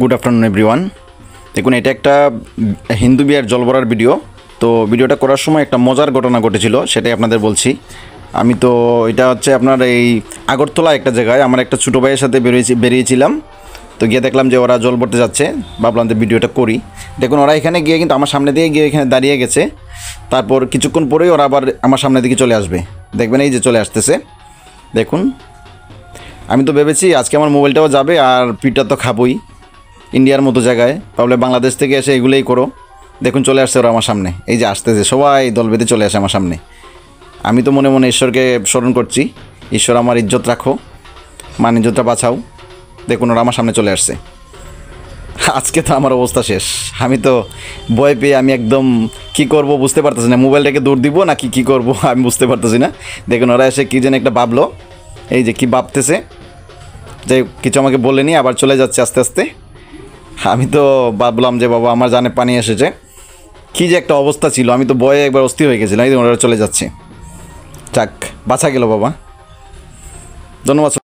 Good afternoon everyone. দেখুন, এটা একটা হিন্দু বিয়ার জল ভরার ভিডিও। তো ভিডিওটা করার সময় একটা মজার ঘটনা ঘটেছিল, সেটাই আপনাদের বলছি। আমি তো এটা হচ্ছে আপনার এই আগরতলা একটা জায়গায় আমার একটা ছোটো ভাইয়ের সাথে বেরিয়েছিলাম। তো গিয়ে দেখলাম যে ওরা জল ভরতে যাচ্ছে, ভাবলাম যে ভিডিওটা করি। দেখুন, ওরা এখানে গিয়ে কিন্তু আমার সামনে দিয়ে গিয়ে এখানে দাঁড়িয়ে গেছে। তারপর কিছুক্ষণ পরেই ওরা আবার আমার সামনে দিকে চলে আসবে। দেখবেন এই যে চলে আসতেছে। দেখুন, আমি তো ভেবেছি আজকে আমার মোবাইলটাও যাবে আর পিঠটা তো খাবোই। ইন্ডিয়ার মতো জায়গায় ভাবলে বাংলাদেশ থেকে এসে এগুলোই করো। দেখুন চলে আসছে ওরা আমার সামনে, এই যে আসতেছে সবাই দল বেঁধে চলে আসে আমার সামনে। আমি তো মনে মনে ঈশ্বরকে স্মরণ করছি, ঈশ্বর আমার ইজ্জত রাখো, মান ইজ্জতটা বাঁচাও। দেখুন ওরা আমার সামনে চলে আসছে। আজকে তো আমার অবস্থা শেষ। আমি তো ভয় পেয়ে আমি একদম কি করব বুঝতে পারতেছি না, মোবাইলটাকে দৌড় দিব নাকি কি করব আমি বুঝতে পারতেছি না। দেখুন ওরা এসে কী যেন একটা ভাবলো, এই যে কি ভাবতেছে, যে কিছু আমাকে বলেনি, আবার চলে যাচ্ছে আস্তে আস্তে। আমি তো ভাবলাম যে বাবা আমার জানে পানি এসেছে। কী যে একটা অবস্থা ছিল, আমি তো ভয়ে একবার অস্থির হয়ে গেছিলাম। এই ওরা চলে যাচ্ছে, যাক বাঁচা গেল বাবা, ধন্যবাদ।